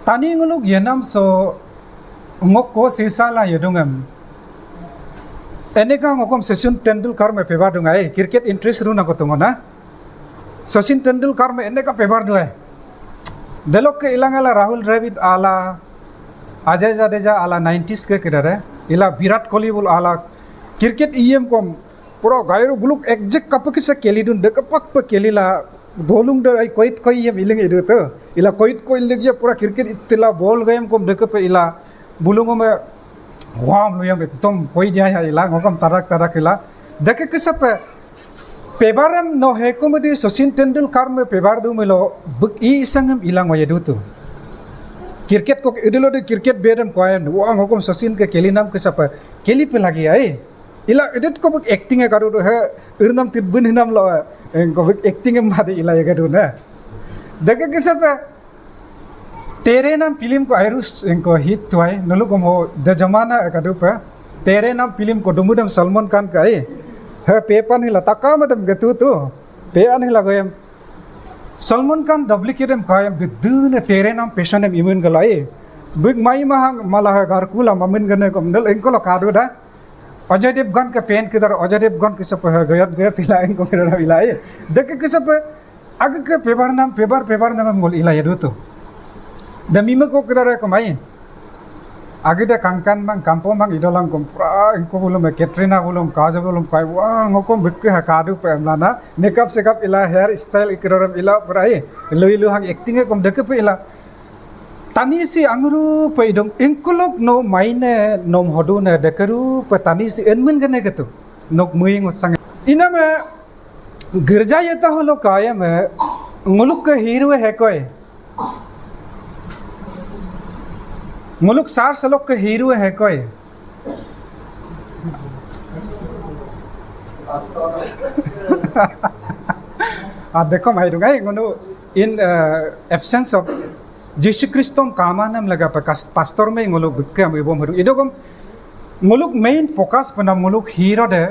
tani nguluk yenam so ngok ko sisa la yedungam eneka ngokom Sachin Tendulkar me pebar dungai cricket interest ru na ko tungona Sachin Tendulkar me eneka pebar dungai delok ke ilangala Rahul Dravid ala Ajay Jadeja ala 90s ke kidare ila Virat Kohli bul ala cricket em kom pura gairu buluk exact kapaki se keli dun de kapak pe keli la dolung de ai koit koi em iling edu to ila koit koi legi pura cricket itila ball game kom de pe ila bulungo me wam lu yang tom koi dia ya ila ngokam tarak ila deke kisap pebaram no he komedi Sachin Tendulkar me pebar du melo buk I sangam ilang wa yedu to cricket ko idelo de cricket bedam ko ayam wa ngokom Sachin ke keli nam kisap keli pe lagi ai ila edit ko buk acting e karu he irnam tirbun hinam lo ko buk acting e made ila ye gadu na deke kisap तेरे नाम film को आयरुस इनको hit हुआ है नलु को हो the जमाना कदू पे तेरे नाम फिल्म को डुमुदम सलमान खान का है पेपर नहीं लता का मदम गतु तो पे नहीं लगोयम सलमान खान डुप्लीकेटम कायम दुन तेरे नाम पेशन एम इमन गलाए बिग माई महंग मला है गारकुला ममिन गने को नल इनको लो कादू दा अजय देवगन के फैन किधर अजय देवगन के सब है गया तिला इनको किधर इलाए देख के सब आगे के पेपर नाम मोल इलाए दो तो demi meko kedara komai agi da kangkan mang kampo mang idolang kom pra inko bulum Katrina bulum kaja bulum kai wa ngokom bekke ha kadu pe amlana makeup sekap ila hair style ikroram ila prai loilu hang acting e kom deke pe ila tani si angru pe idong inkulok no maine nom hodu ne dekeru pe tani si enmen gane getu nok muing usang inama girja yeta holo kaya me nguluk ke hero hai koi मुलुक सार सलोक के hero है कोई आप देखो भाई रुका इंगोनो in absence of जीसु क्रिस्तोम कामानम लगा पर पास्टर में इंगोलो बिक्के हम इबो मरु इदोगम मुलुक मेन फोकस पना मुलुक हीरो दे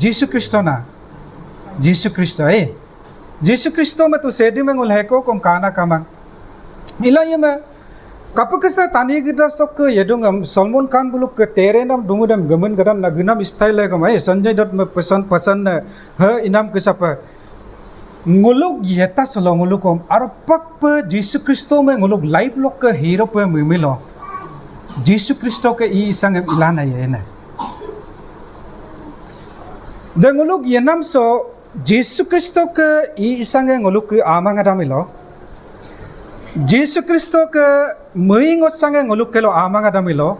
जीसु क्रिस्तो ना जीसु क्रिस्तो जीसु क्रिस्तो में तो सेदी में ngol heko kom kana kamang इलाये में kapakasa tani kita sok ke yedung Salman Khan buluk ke tere nam dumudam gaman gadan nagunam style le kamai Sanjay Dutt me pesan he inam kesapa nguluk yeta solo ngulukom arpak pe Yesu Kristo me nguluk live lok ke hero pe mimilo Yesu Kristo ke I sangam ilana ye na de nguluk yenam so Yesu Kristo ke I sangam nguluk ke amang adamilo Yesu Kristo ke mengingat sangat ngoluk kelo amang ada milo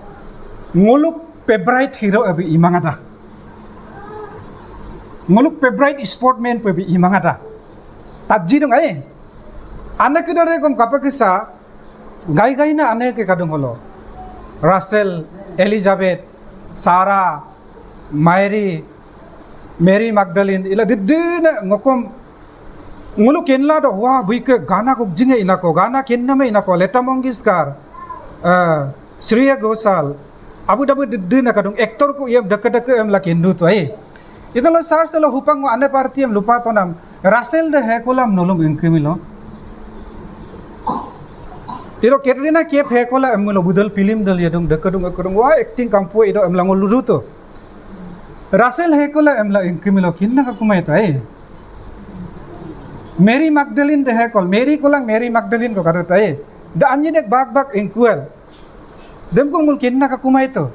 ngoluk favorite hero abi imang ada ngoluk favorite sportman abi imang ada taji dong anak kita rekom kapa kisah gai na anak ke kadung holo Russell Elizabeth Sarah Mary Magdalene ila didina ngokom ngulu kenla do wa buike gana ko jinge inako gana kenna me inako Leta Mangeshkar Shreya Ghoshal abu didina kadung aktor ko yem dekat em la kendu to idalo sar selo hupang ane parti em lupa to nam Russell de he kolam nolom inkimilo iro Katrina Kaif he kola em lo budal film dal yadung dekadung wa acting kampu ido em la ngolu to Russell he kola em la inkimilo kinna ka kumai to Mary Magdalene de hekol Mary Magdalene ko karut da anjin ek bak inkuel dem ko mul kenna ka kumai to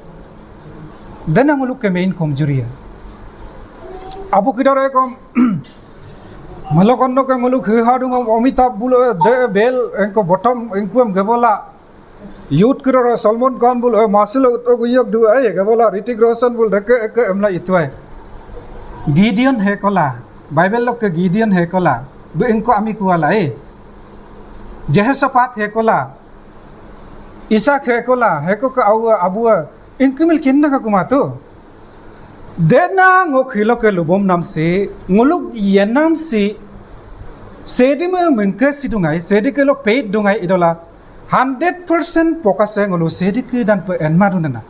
dana muluk ke main komjuriya abu kidare kom malokonno ke muluk hadu Amitabh bulo de bel enko bottom enkuam gebola youth kiro Salman Khan bulo masilo to guyok du gebola Hrithik Roshan bul deke emla itwai Gideon hekola Bible lok ke Gideon hekola इनको आमी कुआला Jehoshaphat hekola Isaac hekola heko ka abu इनको मिल किन्ना का कुमातो देना ngok khilo ke lubom nam se nguluk yenam si sedi me mengke sidungai sedi ke lo paid dungai idola 100% focus ngulu sedi ke dan pe enma dunana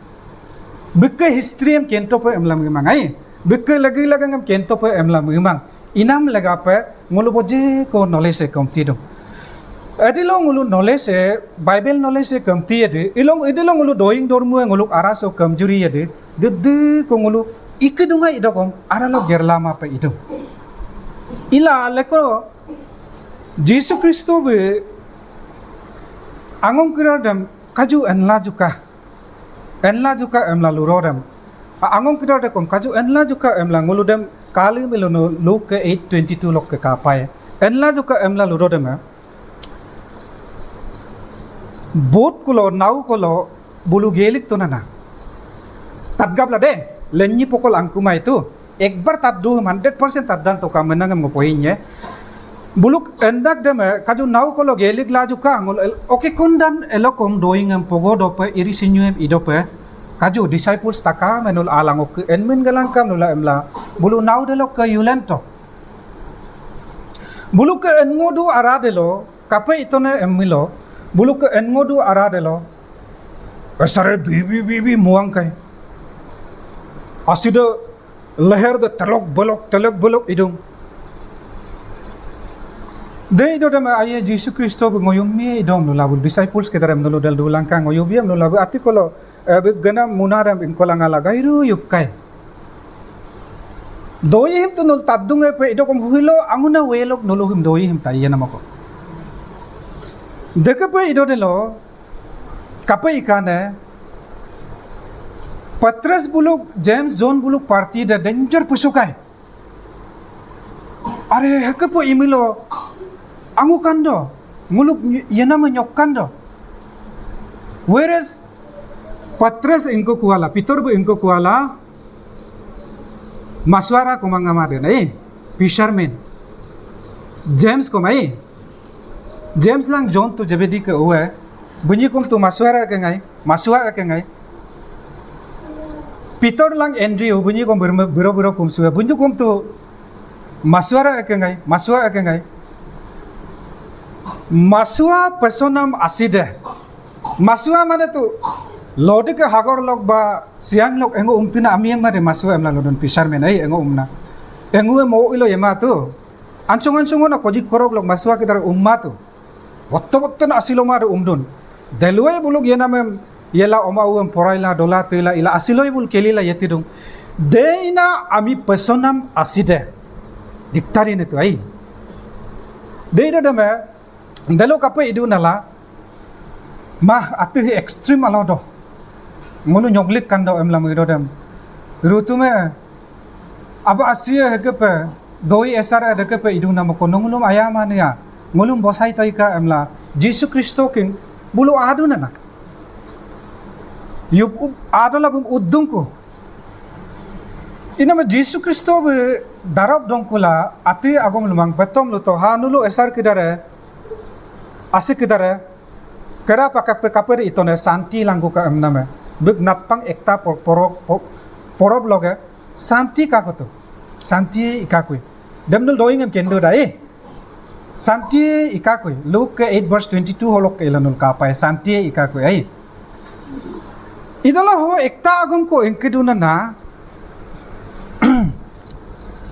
bikke history em kento pe emlam mangai bikke lagi ngam kento pe emlam mang inam laga pe ngulu boje ko knowledge e komti do Adilong ulu knowledge Bible knowledge kamti ade idilong ulu doing dormu nguluk araso kamjuri ade de ko ngulu ikidunga idokom aralo gerlama pa idong ila leko Jesus Kristo be angong kiradam kaju enla juka emla lurodam angong kiradam kaju enla juka emla nguludam kali melono Luke 8:22 lok ke kapai enla juka emla lurodam boat kulo nau kulo bulu gelik to nana tadgab la de lenyi pokol angkuma itu ekbar taddu 100% taddan to kamenang mo poinye buluk endak deme kaju nau kulo gelik la juka ngol oke kundan elokom doing am pogo dope iri sinyuem idope kaju disciples taka menul alang ok enmen galangkam nula emla bulu nau delok ke yulento buluk ke engodu aradelo kape itone emmilo buluk ke engodu aradelo asare bibi muang kai asida leher de telok bolok idung de ido dama aye Jesus Kristo ngoyum mi idom no labu disciples ke daram no dal dulang kang ngoyum biam no labu atikolo gana munaram in kolanga lagairu yukai doyim tu nol tadung pe ido kom huilo anguna welok nolohim doyim tayena mako Dekape ido delo kape ikane Patras buluk James John buluk party da danger pusukai are hakapo imilo angu kando nguluk yana menyokando whereas Patras ingko kuala Peter bu ingko kuala maswara komangama de fisherman James komai James lang John tu Zebedee ke uwe bunyi kum tu maswara ke ngai Peter lang Andrew bunyi kum biro kum suwe bunyi kum tu maswara ke ngai maswa personam aside maswa mana tu lode ke hagor lok ba siang lok engo umtina amiem made maswa emla lodon fisherman engo umna engo mo ilo yema tu ancung na kojik korok lok maswa kita umma tu Waktu na asiloma do umdun. Deluai buluk yenamem yela oma uem poraila dola tela ila asiloi bul kelila yetidung. Deina ami personam aside. Diktari netu ai. Deina deme delo kape idu nala mah atuhi ekstrim alodo. Ngunu nyoglik kando emla mido dem. Rutume aba asia hekepe doi esara hekepe idu namako nongulum ayama niya. Ngulum bosai taika emla Jesus Kristo king bulu adu nana yup adu labum uddungku inama Jesus Kristo be darab dongkula ati agom lumang betom luto hanulu esar kidare asik kidare kera pakap itone santi langku ka emname big napang ekta porob loge santi kakoto santi ikakui demdul doing em kendo dai Santi ikakui Luke 8:22 holok ilanul kapai Santi ikakui ai idola ho ekta agam ko engkeduna na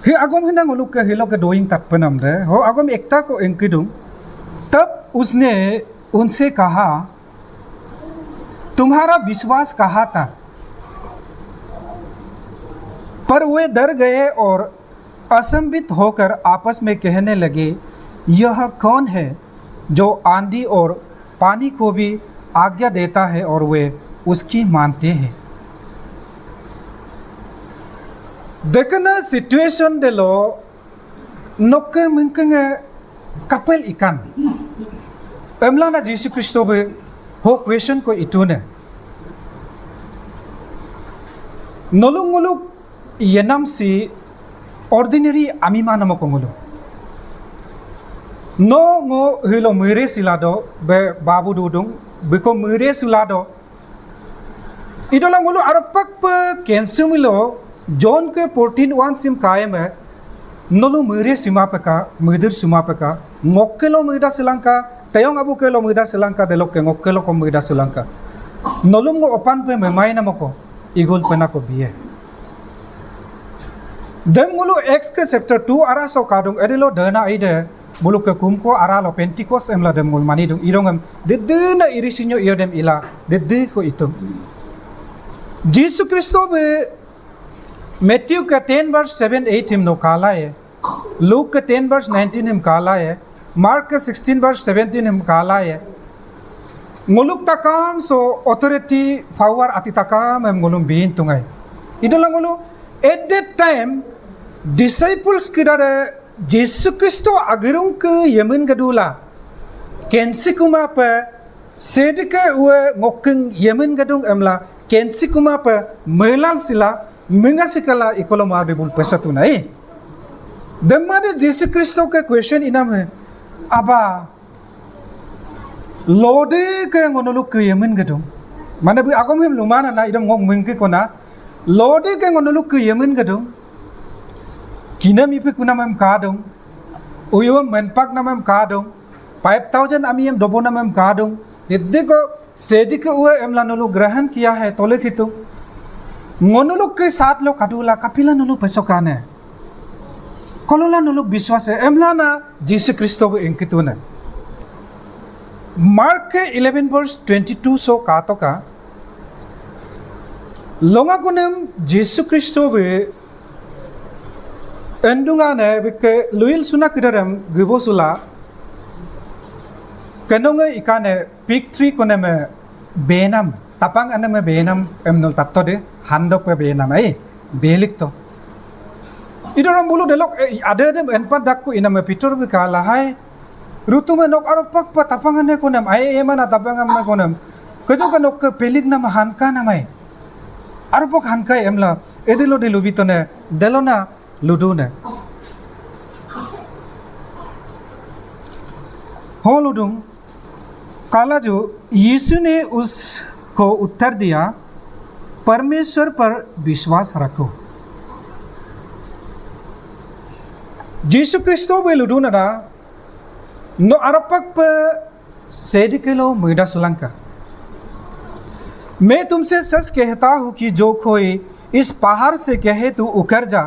he agam hina ngoluk ke hilok ke doing tat penam de ho agam ekta ko engkedum तब उसने उनसे कहा तुम्हारा विश्वास कहा था पर वे डर गए और असंबित होकर आपस में कहने लगे यह कौन है जो आंधी और पानी को भी आज्ञा देता है और वे उसकी मानते हैं देखना सिचुएशन देलो नोके मिंकेंगे कपल इकान एमलाना जीसु क्रिस्टो बे हो क्वेश्चन को इतुने नोलुंग मुलुक yenam si ordinary amima namo kongulu no ngo hilo mire silado be babu dudung beko mire silado idola ngulu arapak pe kensumilo john ke 14:1 sim kaem hai nolu mire sima peka midir sima peka ngokkelo mida silanka tayong abu kelo mida silanka delok ke ngokkelo ko mida silanka nolum ngo opan pe memai namoko igol pena ko biye dem ngulu x ke chapter 2 ara so kadung edilo dana ide muluk ke kumko aralo Pentikos emla dem mul mani dung irongam dedde na irisinyo iyo dem ila dedde ko itu Jesus Kristo be Matthew ka 10 verse 7 8 him no kala hai Luke ka 10 verse 19 him kala hai Mark ka 16 verse 17 him kala hai nguluk takam so authority power ati takam em ngulum bin tungai idolang ngulu at that time disciples kidare Jesus Kristo agirung ke yemen gadula kensi kuma pa sedika ue ngokeng yemen gadung emla kensi kuma pa melal sila mengasikala ikolomar bibul pesatu nai demade Jesus Kristo ke question inam hai aba lode ke ngonoluk ke yemen gadung mana bi agom him lumana na idam ngong mengke kona lode ke ngonoluk ke yemen gadung Kina mi pe kuna mem kadung, uyo menpak na mem kadung, 5,000 ami em dobo na mem kadung, didde ko sedi ke uwe em la nulu ग्रहण किया है तोले खितु, ngonolok के साथ लो kadula kapila nulu pesokane, kolola nulu विश्वास है em la na Jesus Kristo को इंकितु ने, Mark 11 verse 22 so कातो का, लोगा कुनेम Jesus Kristo be Endungane bike luil suna kidaram gibosula kenonga ikane pig tree koneme benam tapang aneme benam emnol tattode handok pe benam ai belik to idoram bulu delok ada dem enpat dakku iname pitor bikala hai rutu menok aropak pa tapangane konem ai emana tapangam me konem kejo kanok ke pelik nama hanka namai aropak hanka emla edilo dilu bitone delona लुडूने हो लुडूं काला जो यीशु ने उसको उत्तर दिया परमेश्वर पर विश्वास रखो यीशु क्रिस्तो बे लुडू नरा नो अरपक पे सेडिकेलो मुइडा सुलंका मैं तुमसे सच कहता हूँ कि जो कोई इस पहाड़ से कहे तू उकर जा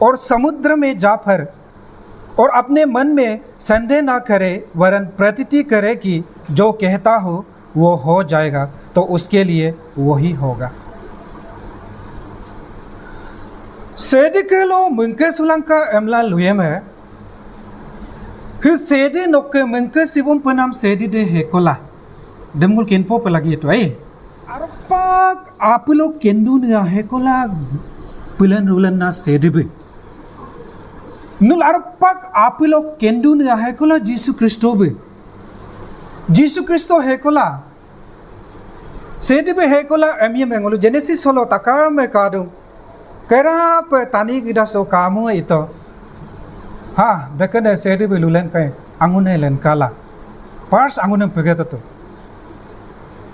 और समुद्र में जा फर और अपने मन में संदेह ना करे वरन प्रतीति करे कि जो कहता हो वो हो जाएगा तो उसके लिए वही होगा सेदे के लो मुंके सुलंका एमला लुए में फिर सेदे नोके मुंके सिवम पनाम सेदे दे हेकोला डेमुल किनपो पे लगी तो आई अरपाक आप लोग केंदू निया हेकोला पिलन रुलन ना सेदे भी Nul arpak apilo kendu ni hekola Jesus Kristo be Jesus Kristo hekola sedi be hekola emye mengolu Genesis holo takame kadu kera pe tani gida so kamu ito ha dekade sedi be lulen kai angune len kala pars angune pegeta to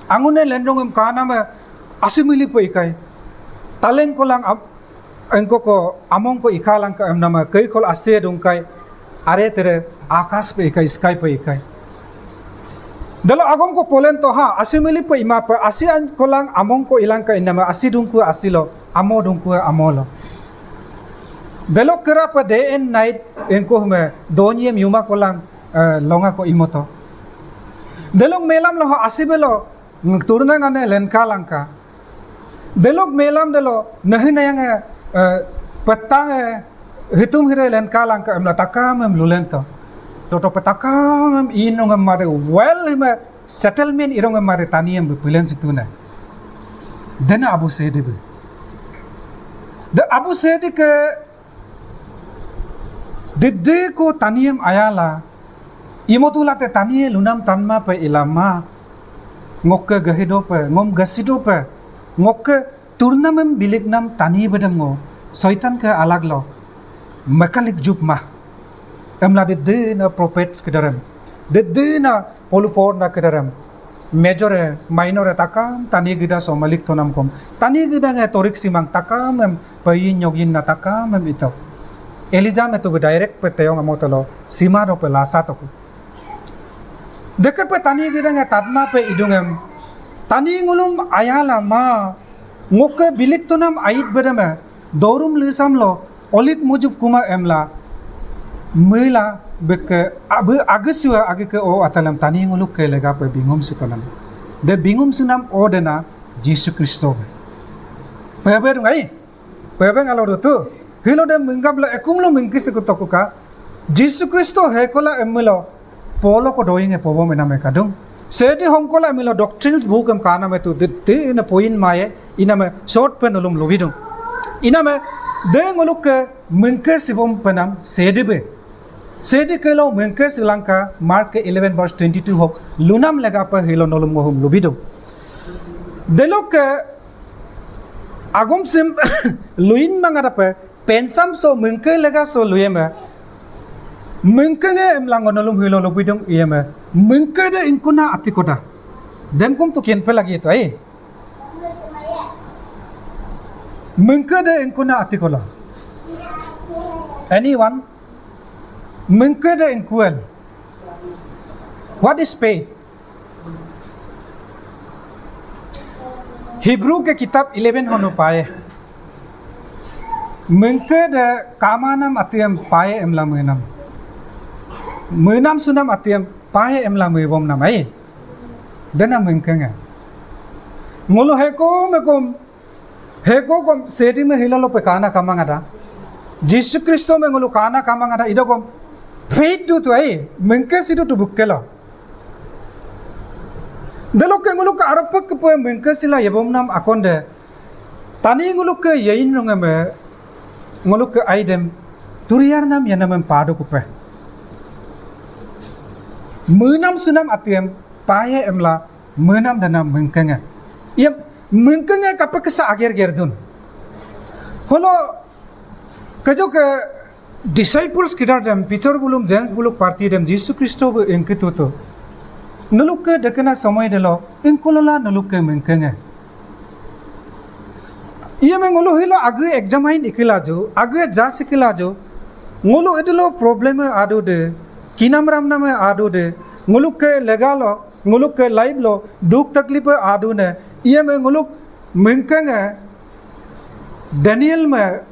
angune lendong em kana me asimili pe kai taleng kolang engko ko among ko ikalang ka em nama kai kol ase dungkai are tere akas pe ikai sky pe ikai dalo agom ko polen to ha asimili pe ima pe asian kolang among ko ilang ka nama asidungku asilo amo dungku amolo dalo kera pe day and night engko me donyem yuma kolang longa ko imoto dalo melam lo asibelo turna ngane lenka langka dalo melam dalo nahi nayang petang hitung hire len kalang ka emla takam em lulento toto petakam inong mare well me settlement irong mare taniem bupilen situna dena abu sedi be the abu sedi ke didde ko taniem ayala imotula te tanie lunam tanma pe ilama ngokke gahido pe ngom gasido pe ngokke Turnamem biliknam tani bedemo soitan ke alag lo mekalik jupma emla de na prophets kedaram de na polupor na kedaram major minor takam tani gida so malik tonam kom tani gida nge torik simang takam em payin yogin na takam em ito Elijah me to direct pe teyong amotolo sima ro pe lasa to deke pe tani gida nge tadma pe idungem tani ngulum ayala ma ngoke bilik tonam ait bedame dorum lisam lo olit mujub kuma emla mela beke abu agusua agi ke o atalam tani nguluk ke lega pe bingum sutanam de bingum sunam odena Yesus Kristo pe dungai pe ngalo tu hilo de mingabla ekumlo mingkis ko tokuka Yesus Kristo he kola emilo polo ko doinge pobo mename kadung sedi hongkola emilo doctrines bukam kana me tu de na point maye iname short pen ulum lobidung iname de nguluk ke mingkis bom penam sedibe Sedi kalau mengke Sri Lanka Mark 11 verse 22 hok lunam lega pa hilo nolom mohum lubido delok ke agom sim luin mangara pa pensam so mengke lega so luyema mengke nge emlang nolom hilo lubidong iyema mengke de inkuna atikoda demkum tu kian pe lagi itu ai mengke de inkuna atikola anyone Mengkada inkuel. What is faith? Hebrew ke kitab 11 hono paye. Mengkada kamanam atiam paye emla menam. Menam sunam atiam paye emla mebom namai. Dana mengkenga. Ngolo heko kom sedi me hilalo pekana kamangada. Yesus Kristo me ngolo kana kamangada idokom faith tu ai mengkes itu tu bukkela delok ke nguluk arapak pe mengkes la yebom nam akonde tani nguluk ke yain rongame nguluk ke aidem turiyar nam yanam padu kupe menam sunam atiem paye emla menam danam mengkenga yem mengkenga kapak sa ager gerdun holo kajo ke disciples kita dem Peter bulum James buluk parti dem Yesus Kristo be engkitu tu nuluk ke dekena samai delo engkolola nuluk ke mengkenga iya mengolo hilo agu examine ikilajo agu ja sikilajo ngolo edelo problem ado de kinam ram name ado de ngoluk ke legalo ngoluk ke live lo duk taklif ado ne iya mengoluk mengkenga Daniel me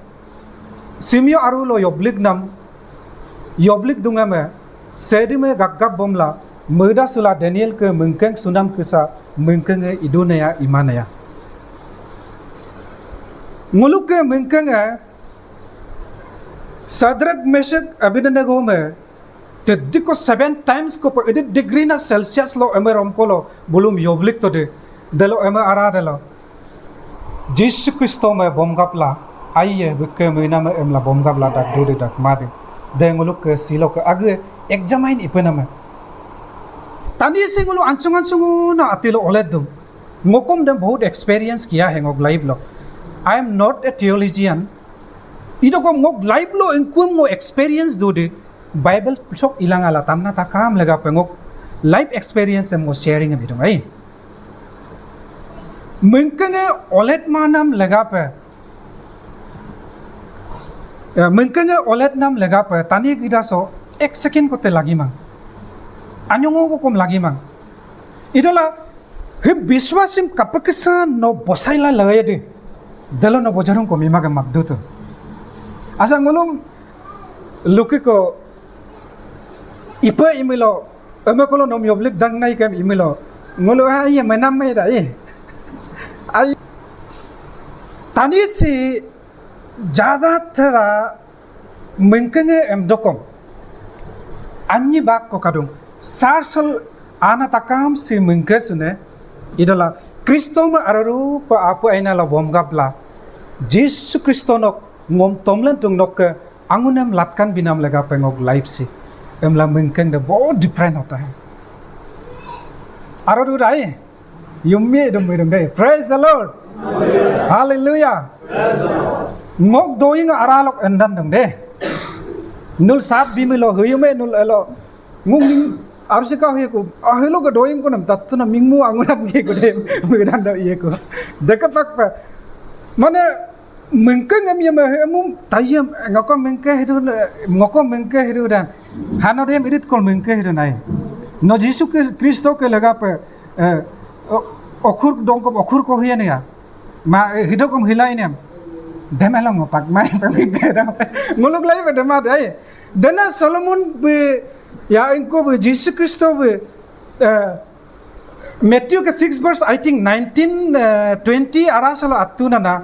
Simio arulo yoblik nam yoblik dunga me sedi me gaggab bomla muda sula Daniel ke mengkeng sunam kesa mengkeng idunaya imanaya nguluk ke mengkeng Sadrak Meshach Abednego me tediko 7 times ko per edit degree na Celsius lo emerom kolo bulum yoblik to de delo eme ara delo Yesus Kristo me bomgapla Aiye bukke mina me emla bomgab la dak dode dak made denguluk ke silo ke age examine ipena me tani singulu anchung na atilo oledum ngokom dem bahut experience kiya है ngok live lo I am not a theologian ido kom ngok live lo inkum ngo experience dode Bible chok ilangala tamna ta kam lega pe ngok live experience em ngo sharing e bidong ai mengkenge oled manam lega pe mengkenge oled nam lega pe tani kita so ek second ko te lagi mang anyongo ko kom lagi mang idola he biswasim kapaksan no bosaila lagayade dalo no bojarong ko mimaga magduto asa ngolum luki ko ipa imilo emekolo nom yoblik dang nai kam imilo ngolo ay menam me dai ay tani si ज्यादातर mengkenge dokom anyi bak ko kadung sarsal ana takam si mengkesune idola Kristo ma araru pa apu aina la bomgabla Yesus Kristo nok ngom tomlen tung nok angunem latkan binam lega pengok life si emla mengkeng de bo different hota hai araru rai yumme dum dai praise the Lord hallelujah praise the Lord ngok doing aralok endan dong deh nul sat bimilo huyume nul elo ngung arsika hoye ko ahelo ko doing ko nam tatuna mingmu angunam ge ko de medan do ye ko dekapak pa mane mengke ngam yem mum tayem ngoko mengke hidu dan hanodem edit kol mengke hidu nai no Yesus Kristo ke lega pe okhur dongko okhur ko hiya ne ya ma hidokom hilai ne demelong pak mai pemikir nguluk lai pada mad ai Dana Solomon be ya inko be Jesus Christo be Matthew ke 6 verse I think 19 20 arasalo atuna na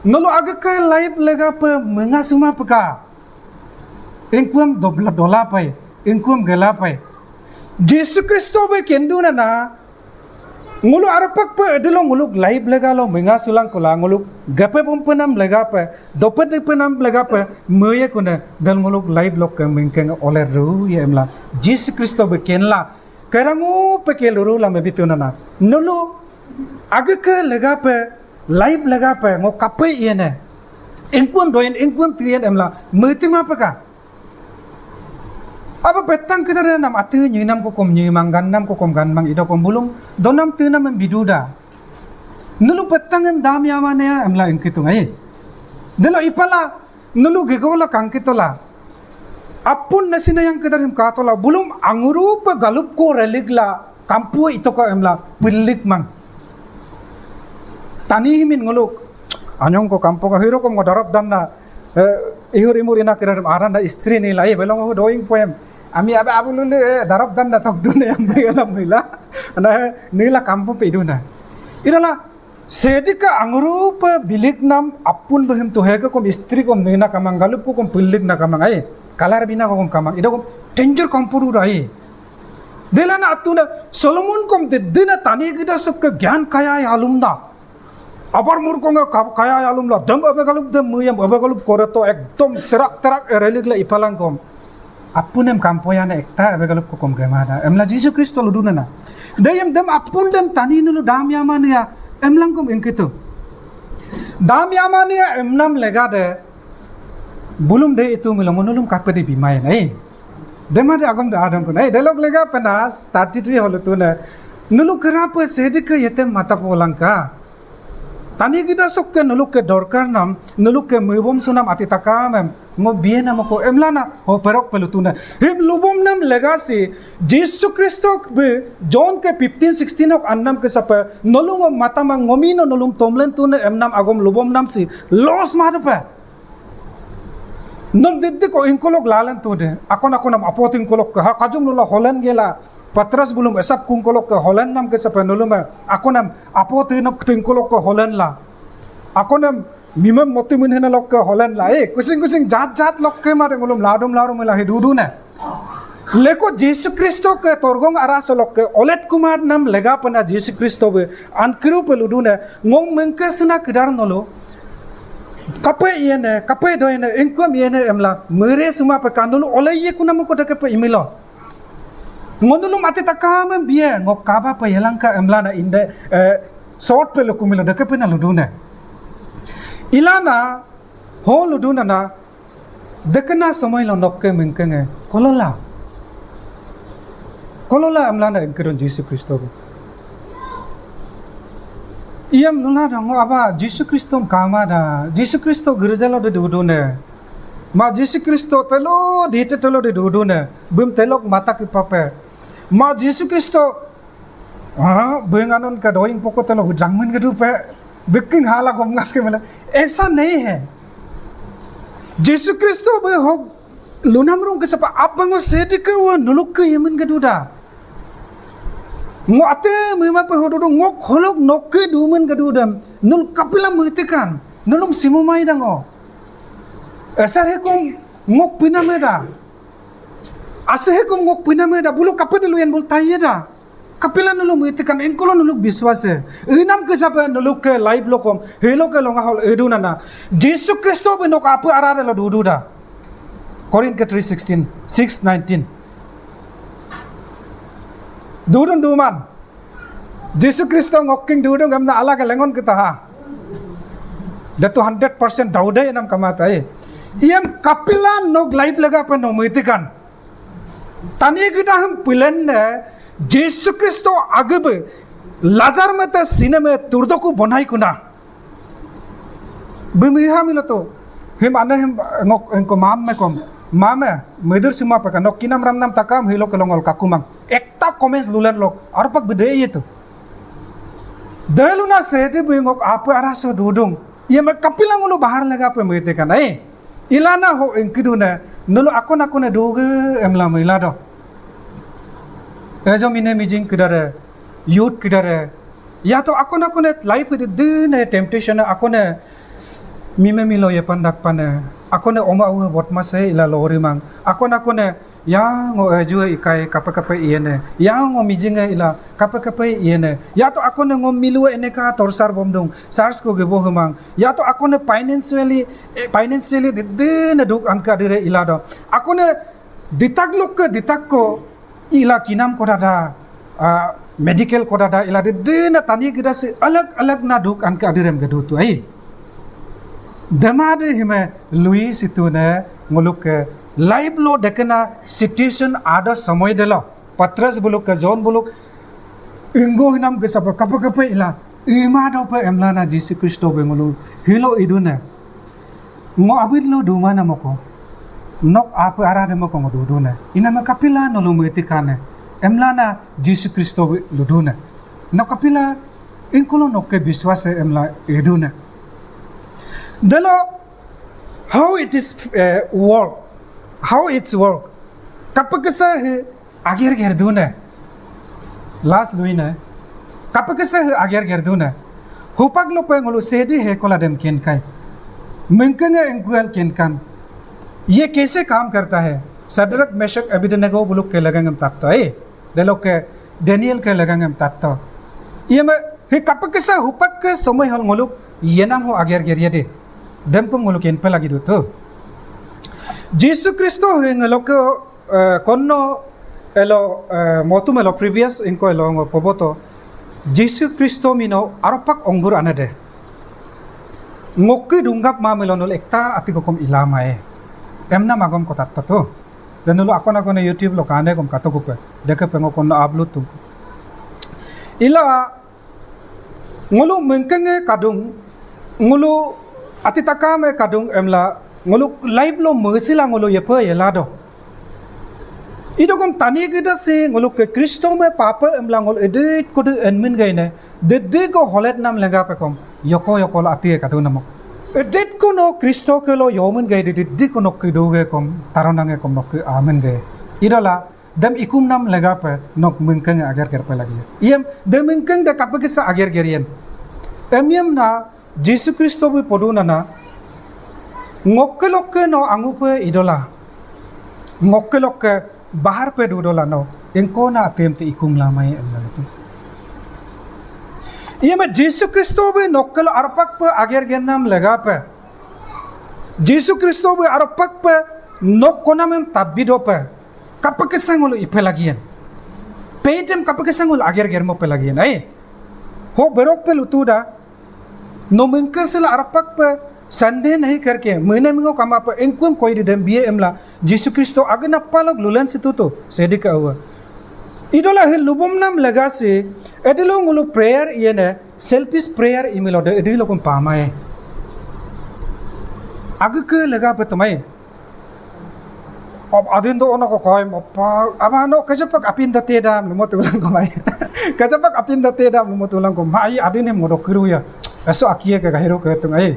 nolo agaka live lega pe mengasuma peka ingkum dola pai ingkum gela pai Jesus Christo be kenduna na ngulu arapak pe adelo ngulu live lega lo mengasulang kola ngulu gape pumpenam lega pe dopet penam lega pe meye kuna dal ngulu live lo ke mengkeng oler ru ye emla Jesus Christo be kenla Karangu pakai luru lah begitu nana. Nulu agak ke lega pe live lega pe ngok kapai iye ne. Engkuam doyan engkuam tiyan emla merti apa ka? Apa petang kita ada nam atu nyinam ko kom nyimang ganam ko kom ganmang ida kom bulung donam tu nam biduda. Nulu petang em dam yamane ya emla engkitu ngai. Delo ipala nulu gegola kangkitola. Apun nasina yang kedarim katola bulum anguru pa galup ko religla kampu ito ka emla pilik mang tani himin nguluk anyong ko kampo ka hiro ko ngodarap dan na ihur imur ina kedarim aran da istri ni lai belong doing poem ami aba abulule darap dan na tok dunia yang begalam nila na nila kampo pe iduna idala sedika anguru pa bilik nam apun bahim tuhega kom istri kom nina kamang galup ko kom pilik na kamang ai kalar bina kom kamang ida kom danger kampuru rai delana atuna Solomon kom dina tani gida sok ke gyan kaya alumna abar murkonga kaya alumla dam abagalup dam muyam abagalup korato ekdom terak religla ipalang kom apunem kampoyana ekta abagalup ko kom gemada emla Jesus Kristo luduna na dayam dam apun dam tani nulu dam yamania emlang kom inkitu dam yamania emnam legade bulum de itu mila monulum kapedi bimain demade agam da adam ko dialog lega panas 33 holu tuna nulu kerapa sedika yetem mata polangka tani kita sok ke nulu ke dorkar nam nulu ke mubom sunam ati takamem ngo biena mako emlana ho perok pelutuna him lubom nam legasi Jesus Kristo be John ke 15:16 ok annam ke sapa nulu ngo mata mang ngomino nulum tomlen tuna emnam agom lubom nam si los madapa Nom diddi ko inkolok lalan tu de. Akon nam apot inkolok ka kajum nula Holland gela. Patras bulum esap kungkolok ka Holland nam ke sapa nuluma. Akon nam apot inok inkolok ka Holland la. Akon nam mimam moti minhena lok ka Holland la. Kusing jat lok ke mare ngulum ladum la hidudu na. Leko Jesus Kristo ke torgong aras lok ke olet kumar nam lega pana Jesus Kristo be ankru peludu na ngong mengkesna kedar nolo. Kapai iene kapai doine engkom iene emla mere semua pekanulu oleh ye kuna mo koda ke imilo ngonulu mati takam bie ngok kaba pe yelangka emla na inde short pe lokumilo de ke pe na luduna ilana ho luduna na dekena samai lo nokke mengkenge kolola emla na engkeron Jesus Kristo Iam nula dong apa Jesus Kristo kama da Jesus Kristo gerjalo de dudune ma Jesus Kristo telo dite telo de dudune bum telok mata ki pape ma Jesus Kristo benganon ka doing poko telo jangmen ke dupe bikin hala gomga ke mala ऐसा नहीं है Jesus Kristo be ho lunamrung ke sapa abango sedike wa nuluk ke yemen ke duda Ngoate mima pe hododo ngok holok nokke dumen gadudam nul kapila mutikan nulum simumai dango asar hekom ngok pinameda ase hekom ngok pinameda bulu kapede luyen bul tayeda kapila nulum mutikan enkolo nuluk biswase inam ke sapa nuluk ke live lokom helo ke longa hol edunana Jesus Kristo be nok apa arada lo dududa Korin ke 3:16 6:19 Dudun duman Jesus Kristo ngoking dudun gamna ala ka lengon kita ha datu 100% dauda enam kamata iam kapila nog live lega pa no mitikan tani kita hum pilen ne Jesus Kristo agbe lazar mata sineme turdoku bonai kuna bimiha milato him ana him ngok engko mam me kom mame medur semua pakai nok kinam ramnam takam hilo kelongol kakumang ekta comments lulan lok arpak bede itu daluna sete bengok apa araso dudung ia me kapilang ulu bahar lega pe mete kan ilana ho engkiduna nulu aku ne doge emla mila do ejo mine mijing kidare youth kidare ya to aku ne life de ne temptation aku ne mime milo ye pandak pane aku ne oma u botmas he ila lori mang aku ne ya ngo ejo ikai kapa iene ya ngo mijing ila kapa iene ya to aku ne ngo milu eneka torsar bomdong sars ko gebo humang ya to aku ne financially de ne duk anka dire ila do aku ne ditak ko ila kinam ko dada medical ko dada ila de na tani gida se alag na duk anka direm gedu tu ai damade hime Luis itu ne nguluk live lo dekena situation ada समय dela Patras buluk ke John buluk ingo hinam ke sapa kapa ila ima do pe emla na Jesus Kristo bengulu hilo iduna ngo abid lo duma na moko nok apa ara de moko nguduna ina makapila no lo metikane emla na Jesus Kristo luduna no kapila inkolo nok ke biswas emla iduna delo how it is work how it's work kapakasa ager gerduna last duina kapakasa ager gerduna hupak lo pengulu sedi he kola dem ken kai menkenga engkual ken kan ये कैसे काम करता है सदरक Meshach अबिदनेगो बुलुक के लगंगम तात्तो है देलो के Daniel के लगंगम तात्तो ये में हे kapakasa hupak के समय हल nguluk ये नाम हो ager geria de dem ko nguluk ken pe lagi do to Jesus Kristo ngelo ko konno elo motu melo previous inko elo poboto Jesus Kristo mino aropak onggur anade ngokki dunggap ma melonol ekta ati ko kom ilama e emna magom ko tatta to denulu akon YouTube lo kane kom kato ko pe deke pengo konno upload tu ila ngulu mengkenge kadung ngulu ati takame kadung emla ngulu live lo mersila ngulu yepa yelado ido kom tani gida se ngulu ke Kristo me papa emla ngul edit ko de enmin gaine de ko holet nam lega pe kom yoko ati kadung namok edit ko no Kristo ke lo yomen gai de ko nok kido ge kom taronange kom nok amen ge idola dam ikum nam lega pe nok mengkeng agar ker pe lagi iem de mengkeng de kapakisa agar gerien emyem na Jesus Kristo bu poduna na ngokke no angu pe idola ngokke bahar pe dudola no engko na atem te ikum lamai emla tu ये में जीसु क्रिस्तो भी नौकल अरपक पे आगे गेंदाम लगा पे जीसु क्रिस्तो भी अरपक पे नौक कोना में तब्बीदो पे कप के संगुल इपे लगियन पेटम कप के संगुल आगे गेरमो पे लगियन आई हो बरोक पे लुतुदा नो मिंकसल अरपक पे संदेह नहीं करके महीने में कमा पे इंकुम कोई दिदम बिये एमला जीसु क्रिस्तो आगे नप्पालक लुलन सितु तो सेदी का हुआ idola he lubum nam legasi edilo ngulu prayer yene selfish prayer imilo de edilo kom pamae agke lega betamai ob adin do ono ko koy mappa amano kajapak apin da tedam lumo tulang ko mai kajapak apin da tedam lumo tulang ko mai adin he modo kiru ya eso akie ke gahiro ke tungai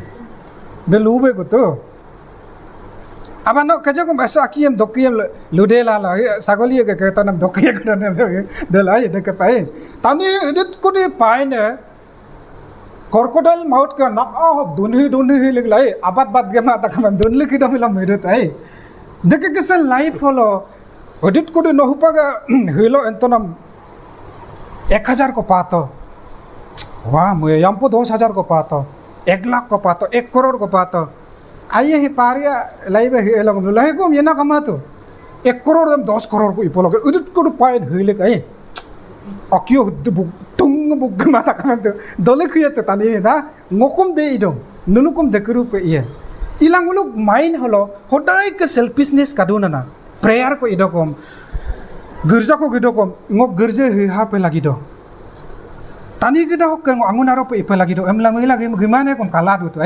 de lube ko to abano kajo ko maso akiem dokiem ludela la sagoli ke tanam dokie ko na de la de ke pai tani edit ko de pai ne crocodile mouth ka na dunhi leg lai abat bat ge ma ta kam dunli ki dam la mere tai de ke se life holo edit ko de no hupaga hilo entonam 1000 ko pato wah mu yampo 2000 ko pato 1 lakh ko pato 1 crore ko pato आइए ही Pariya live है लोग live को ये ना कमा तो 1 करोड़ दम 10 करोड़ को इपोलो के उदित को पाइन हइले कई अकियो बुक तुंग बुक माता कमा तो दोले खिया तो तानी ना ngोकुम दे इदो नुनुकुम दे करू पे ये इलांग लोग माइंड हलो होदाय के सेल्फिशनेस कादुना ना प्रेयर को इदो कम गिरजा को गिदो कम ngok गिरजे हा पे लगी दो तानी गिदा हो के अंगुनारो पे इपे लगी दो एमला लगी गिमाने कम काला दो तो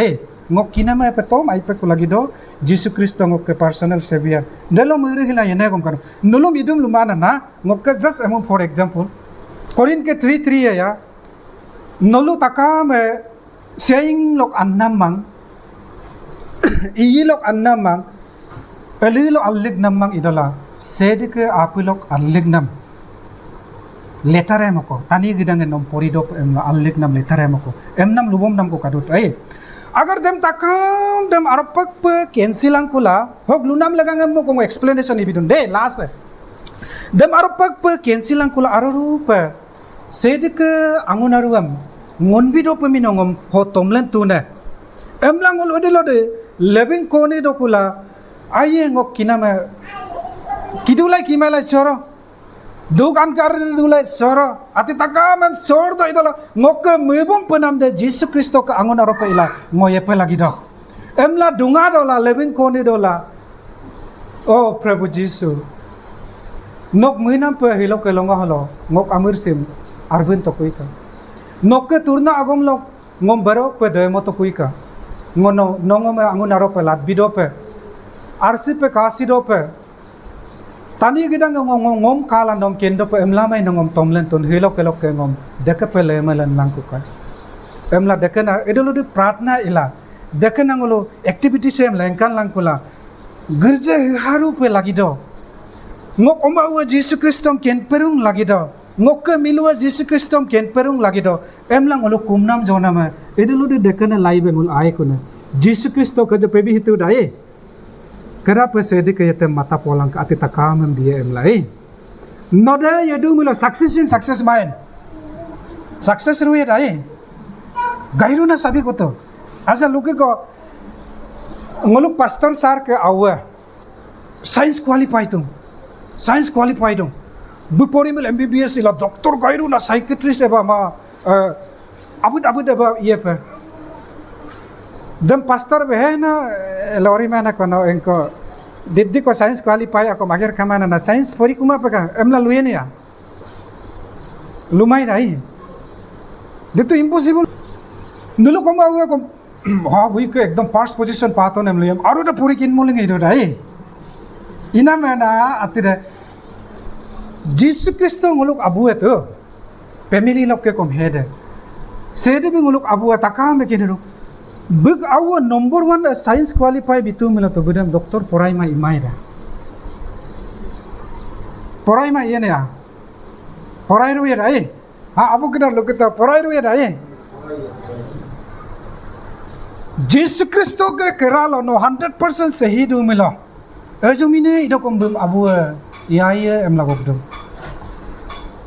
ngok kina ma petom ai pe ko lagi do Jesus Kristo ngok ke personal savior delo mere hila yene kom kanu nulum idum lumana na ngok ke just among for example Korin ke 3:3 ya nolu takame saying lok annamang iyi lok annamang Elilo alignam mang idola. Sedike apilok alignam. Letare moko. Tani gidangan nom poridop emla alignam letare moko. Emnam lubom nam ko kadut. Agar dem takam dem arpak pe kensilang kula. Hok lunam lagang mo kong explanation ibidun de last. Dem arpak pe kensilang kula arurupa. Sedike angunaruam. Ngonbido peminongom ho tomlen tune. Emlang ul odilode living kone dokula. Aye ngok kinama kidulai kimalai choro dukan karil dulai choro ati takam em chor do idola ngok mebom penam de Jesus Kristo ka angon aropa ila ngoyepe lagi do emla dunga dola living kone dola oh Prabhu Jesus nok muinam pe hilo ke longa halo ngok amir sim arbin to kuika nok ke turna agom lok ngom barok pe de moto kuika ngono nongom angon aropa lat bidope Arsi pe kasi dope. Tani gidang ngom kala nom kendo pe emla mai ngom tomlen ton helok ke ngom deke pe lemelan langku ka. Emla deke na edolo di pratna ila. Deke na ngolo activity sem lengkan langkula. Gerje haru pe lagi do. Ngok omawa Jesus Kristom ken perung lagi do. Ngok ke milua Jesus Kristom ken perung lagi do. Emla ngolo kumnam jona ma edolo di deke na live ngol ai kuna. Jesus Kristo ka je pebi hitu dai. Kenapa sedih ke yatem mata polang ke ati takam dia emlai? Noda ya du mula success main. Success ruye dai. Gairu na sabi ko to. Asa luke ko ngoluk pastor sar ke awa. Science qualified tung. Science qualified tung. Bupori mil MBBS ila doktor gairu na psychiatrist eba ma abud eba iya pe. Dem pastor behena lori mana kono engko diddi ko science qualify ako magir kamana na science pori kuma peka emla luyen ya lumai rai ditu impossible nulu ko ma ko ha bui ko ekdom first position pato nem luyam aru da puri kin muling ido rai ina mana atire Jesus Kristo nguluk abu eto family lok ke kom hede sede bi nguluk abu ataka me kinero Bug awa number 1 science qualify bitu mila to bedam doktor porai ma imaira. Porai ma iya ya. Porai ru ya dai. Ha abu kedar lo kita porai ru ya dai. Jesus Kristo ke keralo no 100% सही du mila. Ejo mine ido kom bum abu iya em lagok dum.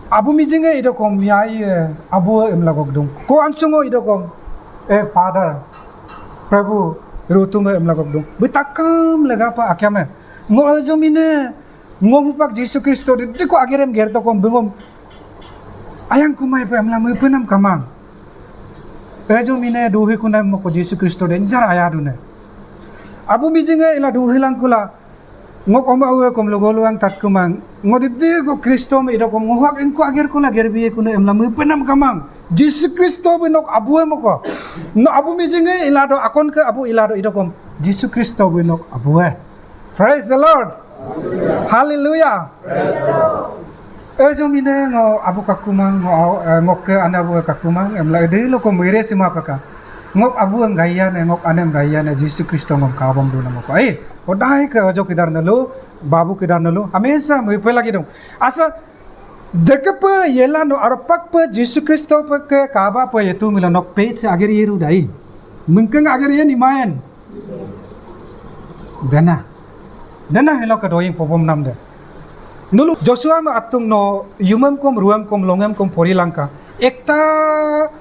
Abu mijinge ido kom iya abu em lagok dum. Ko ansungo ido kom father Prabhu rutu me emlagok dong. Betakam lega apa akyame. Ngo azomine ngo bupak Jesus Kristo di ko agerem gerto kom bengom. Ayang kumai pe emla me penam kamang. Azomine duhi kunam mo ko Jesus Kristo denjar ayadune. Abu mijinge ila duhi lang kula. Ngo komawe kom logoluang tat kumang. Ngo didde ko Kristo me ida kom ngohak engko ager ko la gerbiye kuna emla me penam kamang. Jesus Kristo benok abu emoko. No abu mijinge ilado akon ke abu ilado idokom. Jesus Kristo benok abu. Praise the Lord. Hallelujah. Praise the Lord. Ejo mine ngo abu kakumang ngok ke anabu kakumang emla de lo ko mere sima paka. Ngok abu ang gaya ne ngok anem gaya ne Jesus Kristo ngom kabam do namoko. Odai ke ojo kidar nalo babu kidar nalo hamesa me pe lagi dong. Asa Dekepe yela no arpak pe Jesus Kristo pe ke kaba pe itu mila nok page se agar yeru dai. Mungkin agar ye ni main. Dana helo ka doing pobom nam de. Nulu Joshua ma atung no yumam kom ruam kom longam kom pori langka. Ekta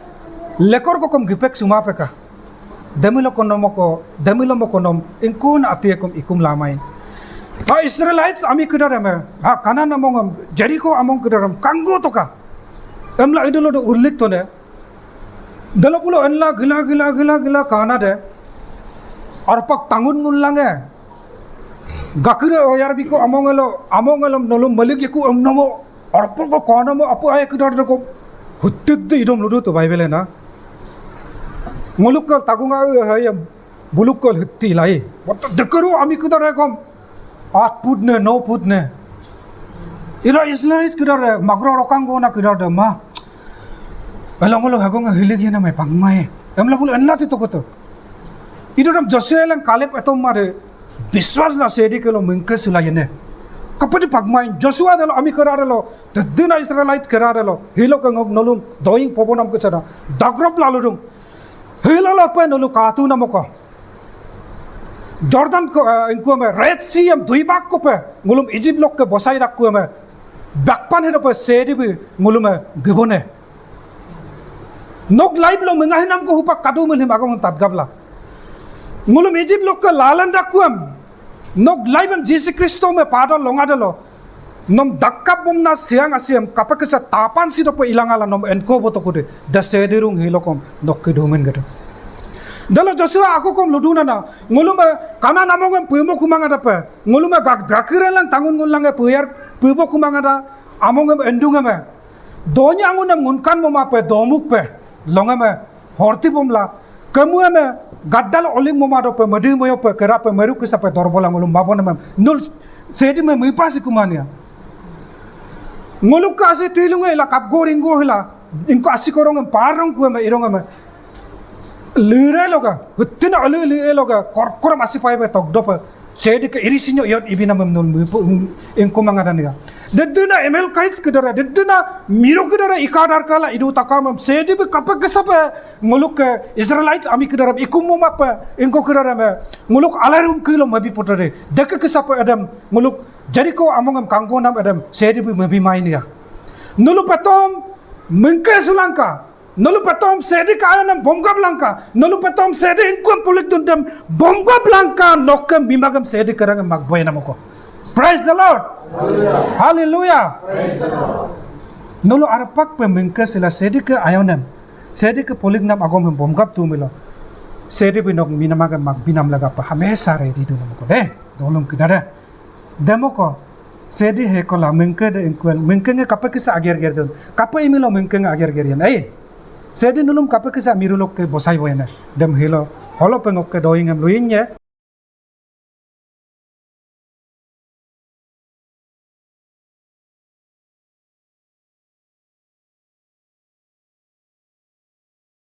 lekor ko kom gipek suma pe ka. Demilo konom ingkun atie kom ikum lamai. Ha Israelites ami kedaram ha kanan among Jericho among kedaram kanggo toka emla idolo do urlik to ne dalapulo enla gila kana de arpak tangun ngullange gakire oyar biko among elom nolom malik yaku amnamo arpak ko kanamo apu ay kedar ko huttid idom ludo to bible na mulukal tagunga hayam bulukal hutti lai bot dekaru ami kedar kom At putne no putne. Ira Israelis kidar magro rokang go na kidar de ma. Alang hagong hiligi na may pangmay. Emla pul enla ti to ko to. Ido dam Joshua lang Caleb atom mare विश्वास ना सेडी के लो मिंके सिलायने kapati pagmain Joshua dalo ami kararelo the dina Israelite kararelo hilo kangog nolum doing pobonam kesana dagrop lalurung hilo lape nolu katu namoko Jordan ko inko me Red Sea am duibak ko pe ngulum Egypt lok ke bosai rakku me bakpan hero pe sedi bi ngulum gibone nok live lo mengahinam ko hupak kadu melim agong tatgabla ngulum Egypt lok ke lalan rakku am nok live am Jesus Kristo me pada longa dalo nom dakkap bom na siang asiam kapak sa tapan si pe ilangala nom enko botokude da sedirung hilokom nok kedumen gado Dalo Joshua aku kom luduna na nguluma kana namong pumo kumanga da pa nguluma gakire lang tangun ngulanga puyar pumo kumanga da among endunga me donya angun ngunkan mo ma pe domuk pe longa me horti bomla kamu me gaddal oling mo ma do pe madu mo pe kera pe meru kisa pe dorbola ngulum babon me nul sedi me mi pasi kumania nguluk ka se tuilunga ila kap goringo hila inko asikorong parong ku me irong me lure loga hutina lure loga korkor masih pai betok dop sedi ke irisinyo yot ibina memnul engko mangadania deduna emel kaits kedara deduna miro kedara ikadar kala idu takam sedi be kapak kesape muluk Israelite ami kedara ikum mapa engko kedara me muluk alarum kilo mabi potare dek kesape adam muluk Jericho among kanggo nam adam sedi be mabi mainia nulu patom mengke sulangka Nolu patom sedi kaya nam bomga blanca. Nolu patom sedi ingkum pulik dundam bomga blanca nokam bimagam sedi kerang magboy namoko. Praise the Lord. Hallelujah. Hallelujah. Praise the Lord. Nolu arapak pe mingke sila sedi ke ayonam. Sedi ke pulik nam agom bomgap tu milo. Sedi binok minamagam magbinam laga pa hamesa ready tu namoko. Dolong kinara. Demoko. Sedi hekola mingke de ingkuen mingke nge kapak kisa ager dun. Kapak imilo mingke nge ager yan. Sedi nulum kape kisa mirulok ke bosai boyana dem hilo holo pengok ke doing em luinnya